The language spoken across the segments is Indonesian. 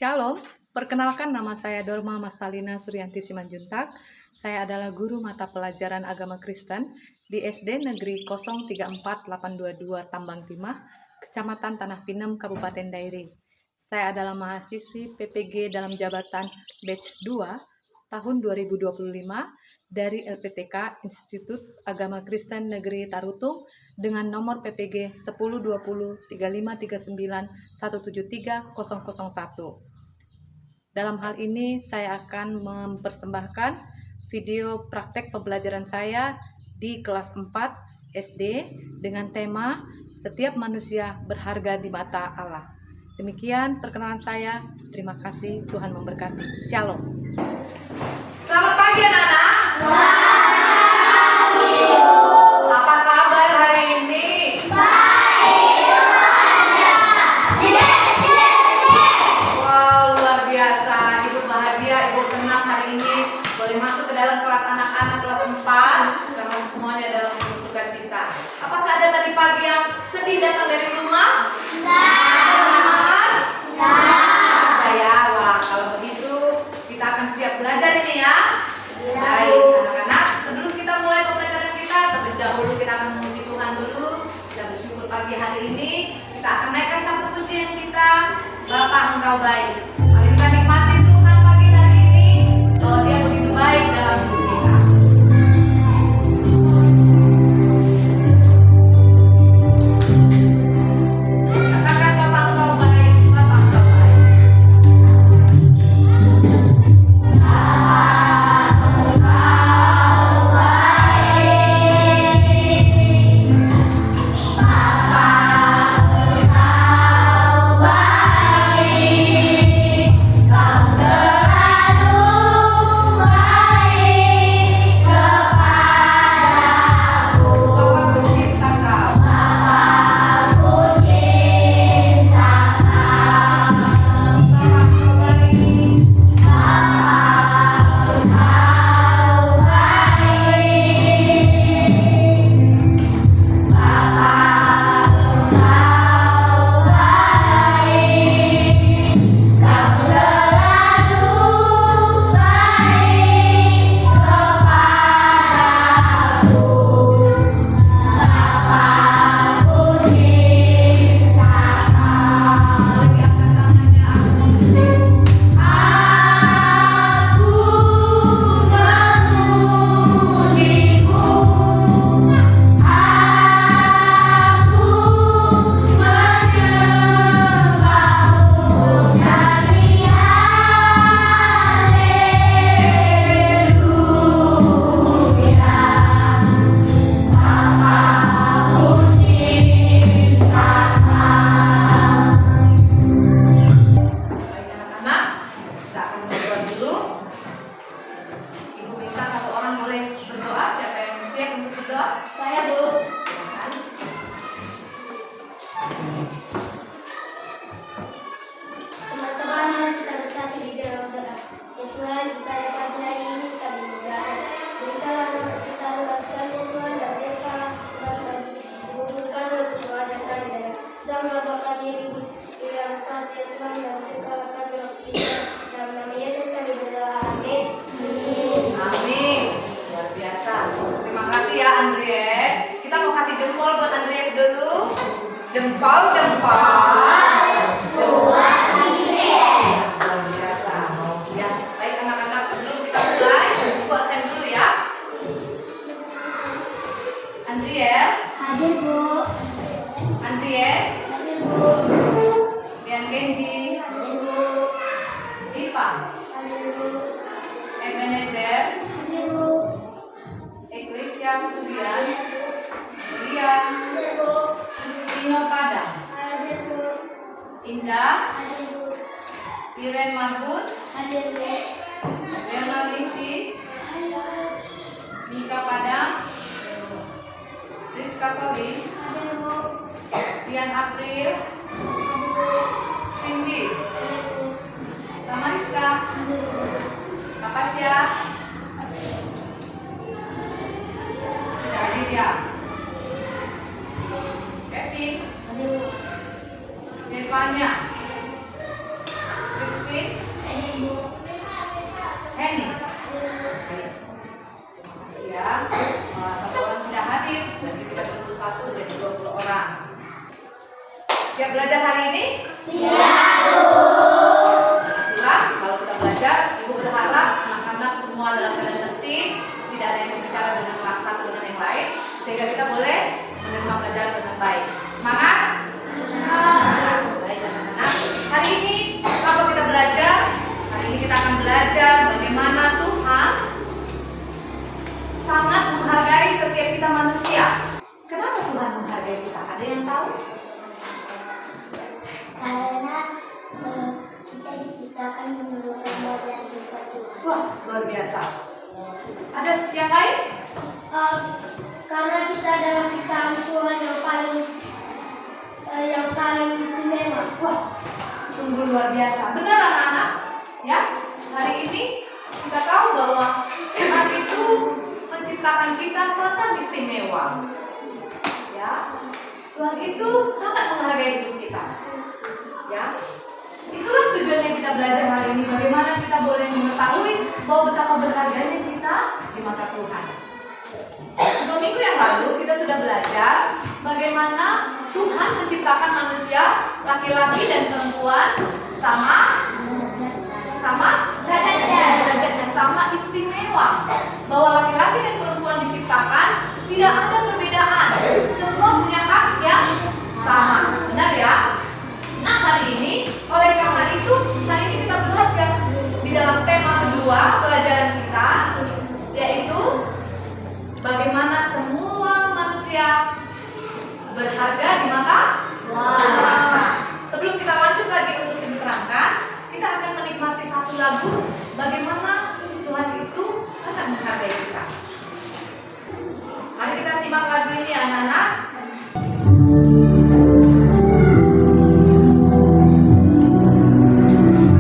Shalom, perkenalkan nama saya Dorma Mastalina Suryanti Simanjuntak. Saya adalah guru mata pelajaran agama Kristen di SD Negeri 034822 Tambang Timah, Kecamatan Tanah Pinem, Kabupaten Dairi. Saya adalah mahasiswi PPG dalam jabatan Batch 2 tahun 2025 dari LPTK Institut Agama Kristen Negeri Tarutung dengan nomor PPG 10203539173001. Dalam hal ini saya akan mempersembahkan video praktek pembelajaran saya di kelas 4 SD dengan tema Setiap Manusia Berharga di Mata Allah. Demikian perkenalan saya. Terima kasih, Tuhan memberkati. Shalom. Selamat pagi anak-anak. Apa kabar hari ini? Wow, luar biasa. Ibu bahagia, ibu senang hari ini boleh masuk ke dalam kelas anak-anak kelas 4 karena semuanya dalam sukacita. Apakah ada tadi pagi yang sedih datang dari rumah? Malas? Ada ya. Wah, kalau begitu kita akan siap belajar ini ya. Baik anak-anak, sebelum kita mulai pembelajaran kita, terlebih dahulu kita akan memuji Tuhan dulu. Kita bersyukur pagi hari ini. Kita akan naikkan satu pujian kita, Bapa Engkau baik. Mari kita nikmati Tuhan pagi hari ini, bahwa Dia begitu baik dalam hidup kita. Katakan Bapa Engkau baik, Bapa Engkau baik. Bapa ku cinta Kau. Bapa Engkau baik. Lagi angkat tangannya, aku memuji. Baik anak-anak, kita akan berdoa dulu. Ibu minta satu orang boleh berdoa. Siapa yang siap untuk berdoa? Saya, Bu. Silakan. Teman-teman, mari kita bersatu di dalam doa. Ya Tuhan, kita yang pagi hari ini kami berdoa. Berikanlah nama kita mematikan ya Tuhan, dan berikanlah sebab kami dibutuhkan untuk mengajarkan dan janganlah bawa kami di dalam kasih ya Tuhan, dan berikanlah kami waktu kita. Dalam nama Yesus kami berdoa. Amin. Amin. Luar biasa. Terima kasih ya Andries. Kita mau kasih jempol buat Andries dulu. Jempol. Luar biasa. Ya, baik anak-anak, sebelum kita mulai, Ibu absen dulu ya. Andries, Hadir, Bu. Andries, Hadir, Bu. Rian Kenji, Hadir, Bu. Diva, Hadir, Bu. Ebenezer, Hadir, Bu. Eklesia Sudian, Lian, Hadir, Bu. Pino Padang, Hadir, Bu. Indah, Hadir, Bu. Iren Marbut, Hadir, Bu. Leonard Lisi, Hadir, Bu. Mika Padang, Rizka Solih, Hadir, Bu. Rian April, Hadir, Bu. Cindy, Hadir, Bu. Tamariska, Hadir, Bu. Napasya, tidak hadir ya. Kevin, Hadir, Bu. Stefania, Christine, Kita diciptakan menurut gambar dan rupa Tuhan. Wah, luar biasa. Ada yang lain? Karena kita dalam ciptaan Tuhan yang paling istimewa. Wah, sungguh luar biasa. Benar anak-anak? Ya, hari ini kita tahu bahwa Tuhan itu menciptakan kita sangat istimewa. Ya, Tuhan itu sangat menghargai hidup kita. Ya, itulah tujuannya kita belajar hari ini. Bagaimana kita boleh mengetahui bahwa betapa berharganya kita di mata Tuhan. 2 minggu yang lalu kita sudah belajar bagaimana Tuhan menciptakan manusia laki-laki dan perempuan sama derajatnya, sama istimewa. Bahwa laki-laki dan perempuan diciptakan tidak ada perbedaan, semua punya hak yang sama. Benar ya? Nah, hari ini oleh karena itu hari ini kita belajar di dalam tema kedua pelajaran kita, yaitu bagaimana semua manusia berharga di mata Tuhan. Sebelum kita lanjut lagi untuk diterangkan, kita akan menikmati satu lagu bagaimana Tuhan itu sangat menghargai kita. Mari kita simak lagu ini anak-anak.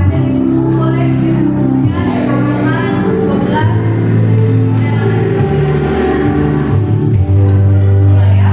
Ada di buku, boleh dilihat bukunya di halaman 12. Mulai ya.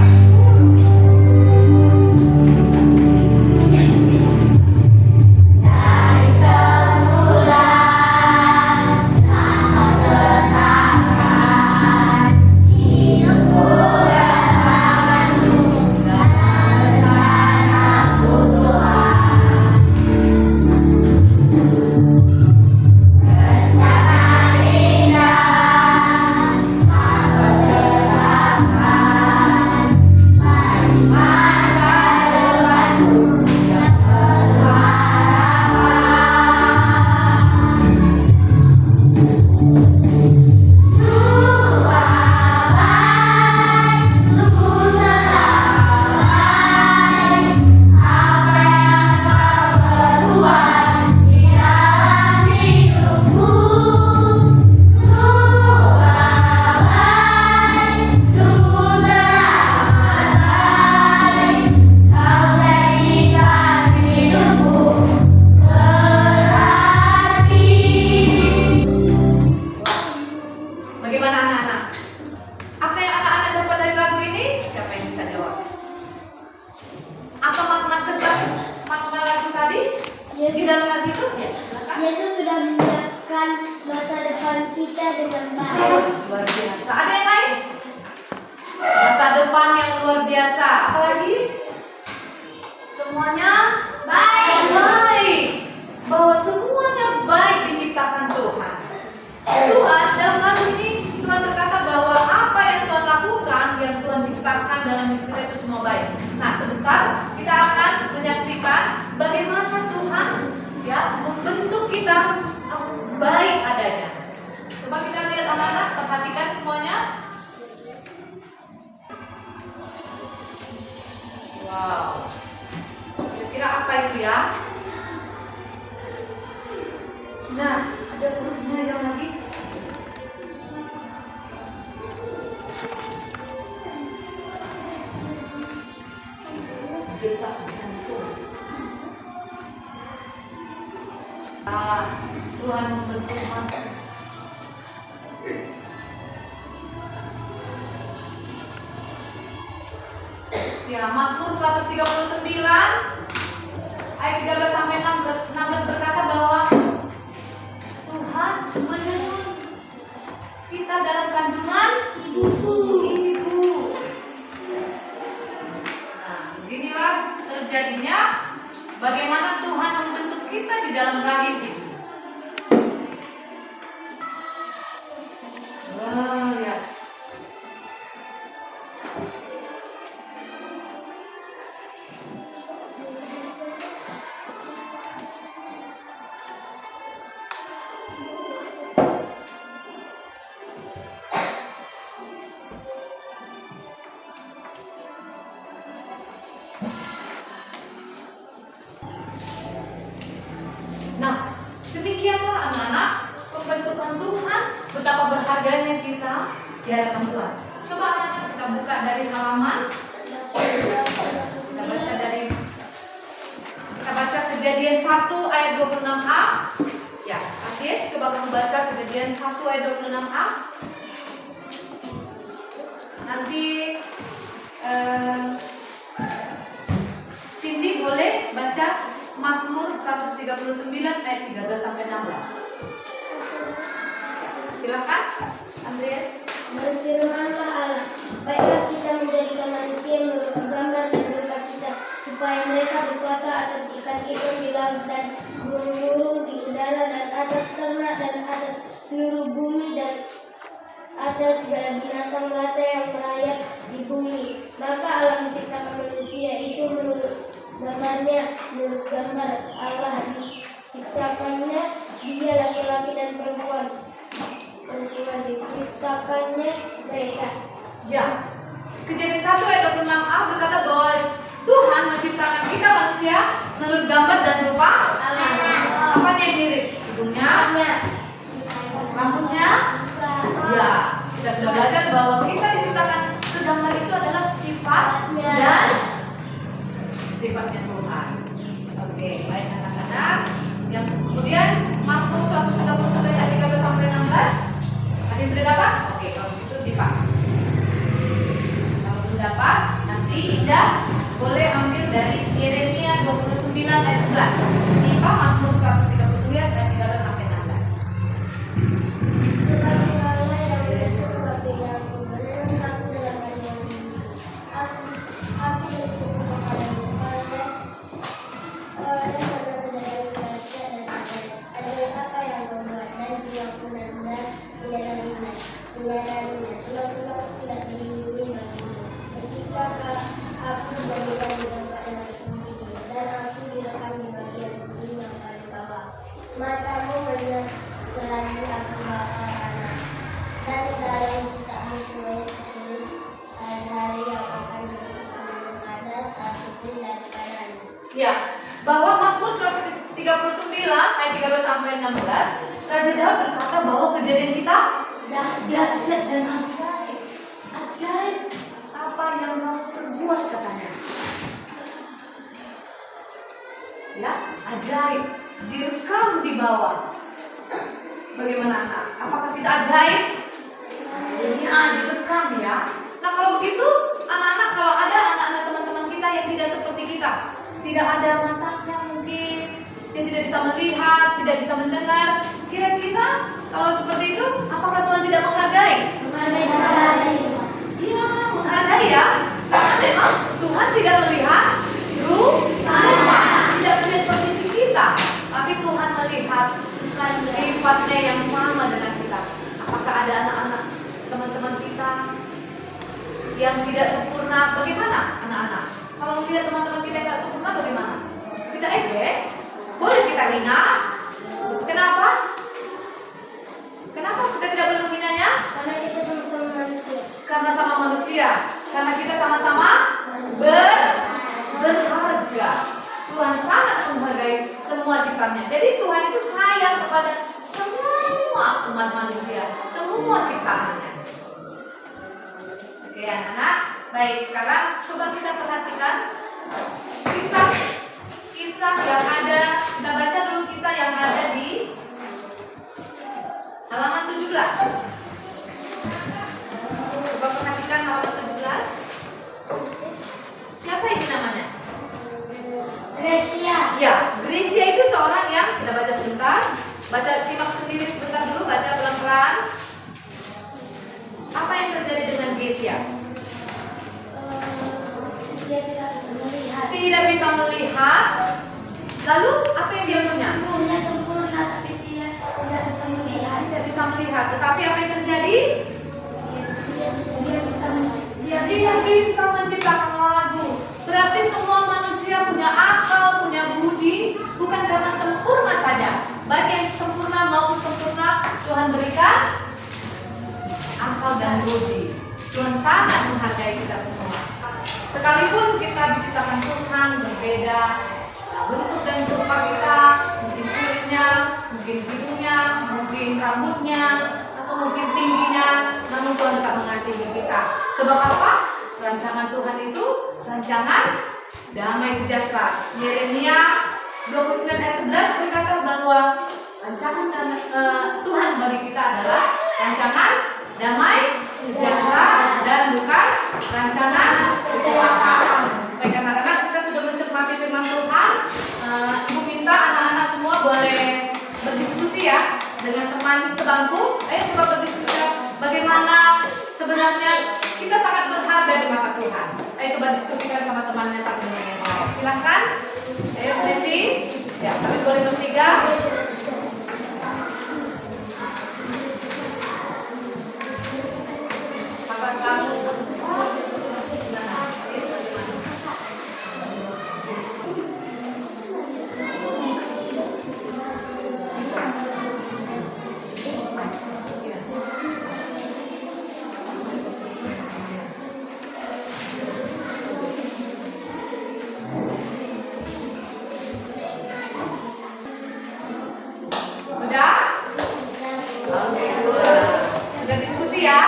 Bagaimana anak-anak? Apa yang anak-anak dapat dari lagu ini? Siapa yang bisa jawab? Apa makna lagu tadi? Di dalam lagu itu? Ya, silakan. Yesus sudah menyiapkan masa depan kita dengan baik. Luar biasa. Ada yang lain? Masa depan yang luar biasa. Apalagi? Semuanya baik. Bahwa semuanya baik diciptakan Tuhan. Tuhan dalam lagu ini Tuhan berkata bahwa apa yang Tuhan lakukan, yang Tuhan ciptakan dalam hidup kita itu semua baik. Nah, sebentar kita akan menyaksikan bagaimana Tuhan ya membentuk kita baik adanya. Coba kita lihat anak-anak, perhatikan semuanya. Wow. Kira-kira apa itu ya? Nah, ada hurufnya yang lagi. Tuhan membentuk manusia. Ya, Mazmur 139 ayat 13 sampai 16 berkata bahwa Tuhan menenun kita dalam kandungan ibu. Nah, beginilah terjadinya bagaimana Tuhan membentuk kita di dalam rahim ibu. Wah, ya. betapa berharganya kita di hadapan Tuhan. Coba anak-anak kita buka dari halaman. Kita baca Kejadian 1 ayat 26a. Ya, Adit, coba kamu baca Kejadian 1 ayat 26a. Nanti Cindy boleh baca Mazmur 139 ayat 13 sampai 16. Silakan, Andreas. Berfirmanlah Allah, baiklah kita menjadikan manusia menurut gambar dan rupa kita, supaya mereka berkuasa atas ikan-ikan di laut dan burung-burung di udara dan atas ternak dan atas seluruh bumi dan atas segala binatang melata yang merayap di bumi. Maka Allah menciptakan manusia itu menurut gambarnya, menurut gambar Allah diciptakannya dia laki-laki dan perempuan. Perempuan diciptakannya mereka. Ya, Kejadian 1 ayat 26a berkata bahwa Tuhan menciptakan kita manusia menurut gambar dan rupa Allah. Apa yang mirip? Hidungnya, rambutnya. Ya, kita sudah belajar bahwa kita diciptakan segambar itu adalah sifat dan sifatnya Tuhan. Oke, baik anak-anak. Yang kemudian Mazmur 139 ayat 13 sampai 16. Ada yang sudah dapat? Oke, kalau begitu dipakai. Kalau belum dapat, nanti Indah boleh ambil dari Yeremia 29 ayat 11. Dipa Mazmur 139 ayat 13 sampai 16. Matamu melihat selagi aku bakal anak, dan dalam kitabmu semuanya tertulis hari-hari yang akan hidup sebelum ada satupun daripadamu. Ya, bahwa Mazmur 139 ayat 13 sampai 16, Raja Daud berkata bahwa kejadian kita dahsyat dan ajaib. Ajaib apa yang kamu perbuat katanya. Ya, ajaib direkam di bawah. Bagaimana anak? Apakah kita ajaib? Ya, direkam ya. Nah kalau begitu, anak-anak, kalau ada anak-anak teman-teman kita yang tidak seperti kita, tidak ada matanya mungkin, yang tidak bisa melihat, tidak bisa mendengar, kira-kira kalau seperti itu, apakah Tuhan tidak menghargai? Menghargai. Iya, menghargai ya. Karena memang Tuhan tidak melihat rupa, tidak melihat kondisi kita, tapi Tuhan melihat sifatnya yang sama dengan kita. Apakah ada anak-anak teman-teman kita yang tidak sempurna? Bagaimana anak-anak? Kalau melihat teman-teman kita yang tidak sempurna bagaimana? Kita ejek? Boleh kita hina? Kenapa? Kenapa kita tidak boleh menghinanya? Karena kita sama-sama manusia. Karena sama manusia. Karena kita sama-sama berharga. Tuhan sangat menghargai semua ciptaannya. Jadi Tuhan itu sayang kepada semua umat manusia, semua ciptaannya. Oke anak-anak, baik sekarang coba kita perhatikan kisah yang ada. Kita baca dulu kisah yang ada di halaman 17. Coba perhatikan halaman 17. Siapa ini namanya? Gracia. Ya, Gracia itu seorang yang kita baca sebentar. Baca, simak sendiri sebentar dulu, baca pelan-pelan. Apa yang terjadi dengan Gracia? Dia tidak bisa melihat. Tidak bisa melihat. Lalu apa yang dia punya? Tubuhnya sempurna tapi dia tidak bisa melihat. Tidak bisa melihat. Tetapi apa yang terjadi? Dia bisa menciptakan lagu. Berarti semua manusia punya akal, punya budi, bukan karena sempurna saja. Baik yang sempurna maupun sempurna, Tuhan berikan akal dan budi. Tuhan sangat menghargai kita semua. Sekalipun kita diciptakan Tuhan berbeda, bentuk dan rupa kita, mungkin kulitnya, mungkin hidungnya, mungkin rambutnya, atau mungkin tinggi-tingginya, namun Tuhan tetap mengasihi kita. Sebab apa? Rancangan Tuhan itu rancangan damai sejahtera. Yeremia 29 ayat 11 berkata bahwa rancangan Tuhan bagi kita adalah rancangan damai sejahtera dan bukan rancangan kecelakaan. Baik anak-anak, kita sudah mencermati firman Tuhan. Ibu minta anak-anak semua boleh berdiskusi ya dengan teman sebangku. Ayo coba berdiskusi bagaimana sebenarnya kita sangat berharga di mata Tuhan. Ayo coba diskusikan sama temannya satu dengan yang lain. Silahkan. Ayo Messi. Ya, kalian boleh bertiga. Apa kamu? Sudah? Oke, sudah diskusi ya?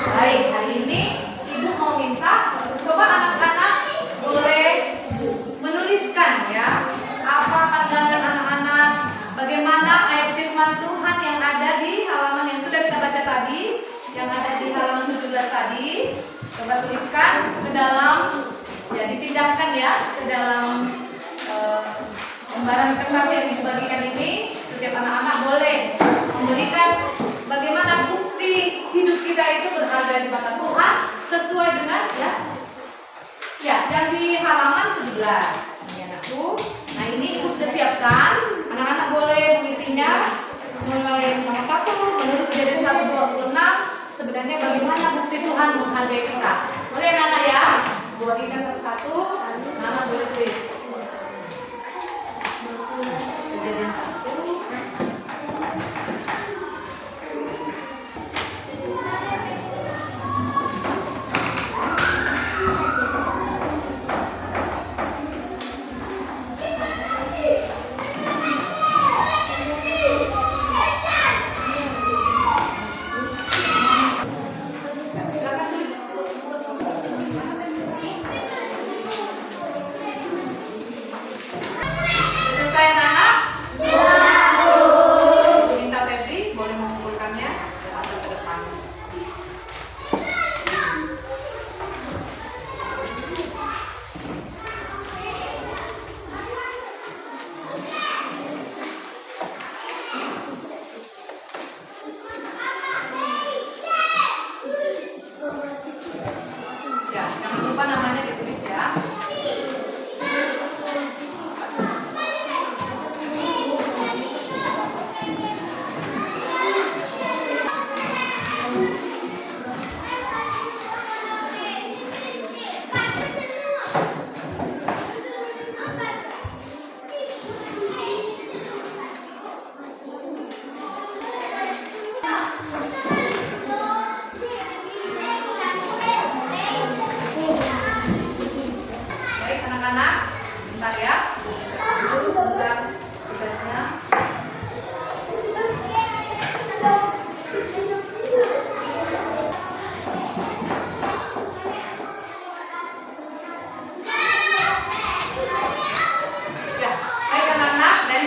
Baik, hari ini Ibu mau minta coba anak-anak boleh menuliskan ya apa pandangan anak-anak, bagaimana ayat firman Tuhan yang ada di halaman yang sudah kita baca tadi, yang ada di halaman 17 tadi. Coba tuliskan ke dalam, ya dipindahkan ya ke dalam lembaran kertas yang dibagikan ini. Setiap anak-anak boleh memberikan bagaimana bukti hidup kita itu berharga di mata Tuhan sesuai dengan ya yang di halaman 17. Ini anakku. Nah ini Ibu sudah siapkan. Anak-anak boleh mengisinya mulai nomor 1 menurut Kejadian 1:26. Sebenarnya bagaimana bukti Tuhan menghargai kita. Boleh anak-anak ya? Bagikan satu-satu. Anak-anak boleh tulis. Kejadian 1.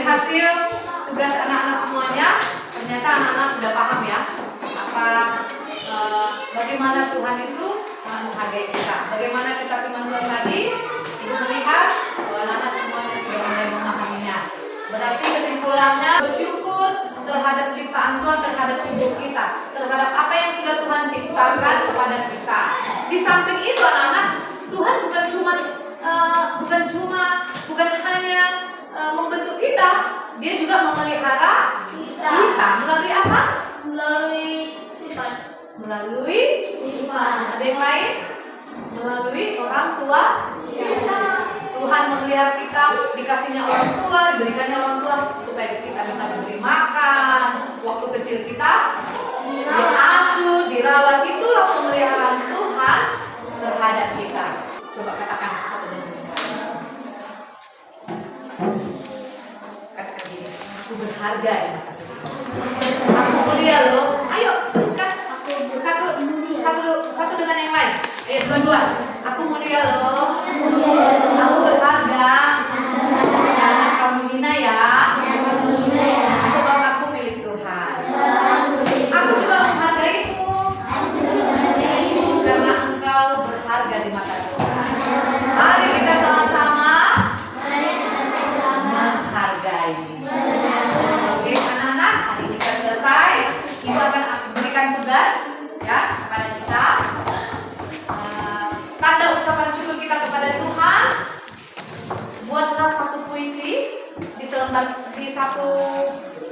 Hasil tugas anak-anak semuanya, ternyata anak-anak sudah paham ya bagaimana Tuhan itu sangat menghargai kita. Bagaimana kita firman Tuhan tadi, Ibu melihat bahwa anak-anak semuanya sudah mulai memahaminya. Berarti kesimpulannya bersyukur terhadap ciptaan Tuhan, terhadap hidup kita, terhadap apa yang sudah Tuhan ciptakan kepada kita. Di samping itu anak-anak, Tuhan bukan hanya membentuk kita, Dia juga memelihara kita. Melalui apa? Melalui sifat. Melalui sifat. Ada yang lain? Melalui orang tua kita. Tuhan memelihara kita, dikasihnya orang tua, diberikannya orang tua supaya kita bisa diberi makan. Waktu kecil kita diasuh, dirawat. Itulah pemeliharaan Tuhan terhadap kita. Coba katakan satu dan dua. Katakan gini, aku berharga ya mata Tuhan. Aku mulia loh. Ayo sebutkan. Ayo dua-dua. Aku mulia loh. Aku berharga. Jangan kamu hina ya. Sebab aku milik Tuhan. Aku juga menghargaimu. Karena engkau berharga di mata Tuhan. Mari kita sama-sama menghargai. Oke, anak-anak, hari kita selesai. Ibu akan berikan tugas ya kepada kita. Tanda ucapan syukur kita kepada Tuhan. Buatlah satu puisi di satu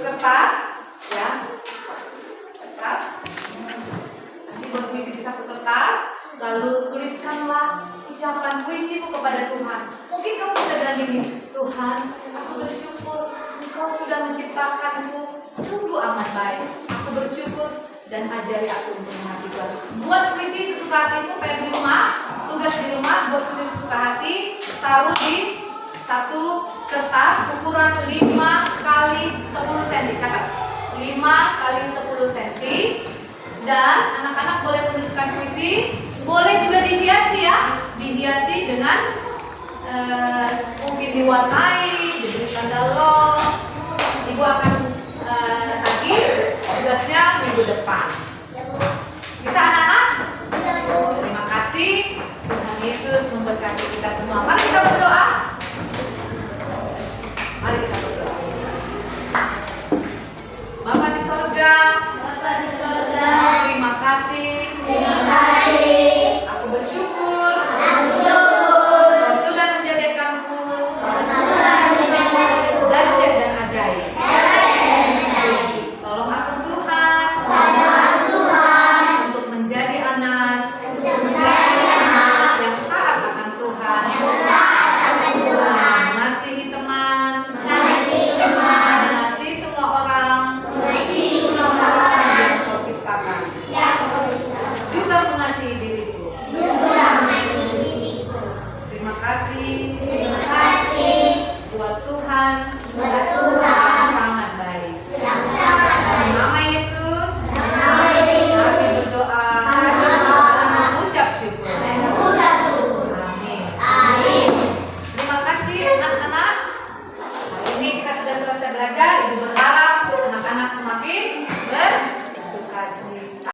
kertas, ya. Kertas. Nanti buat puisi di satu kertas, lalu tuliskanlah ucapan puisimu kepada Tuhan. Mungkin kamu bisa bilang gini, Tuhan, aku bersyukur Engkau sudah menciptakanku sungguh amat baik. Aku bersyukur dan ajari aku untuk mengasihi Tuhan. Buat puisi sesuka hatimu, PR di rumah, tugas di rumah, buat puisi sesuka hati, taruh di satu kertas ukuran 5 kali 10 cm. Catat, 5 kali 10 cm. Dan anak-anak boleh menuliskan puisi, boleh juga dihiasi ya, dihiasi dengan mungkin diwarnai, diberi tanda love. Ibu akan tagih tugasnya minggu depan. Bisa anak-anak? Terima kasih. Tuhan Yesus memberkati kita semua. Mari kita berdoa. Mari kita berdoa. Bapa di sorga,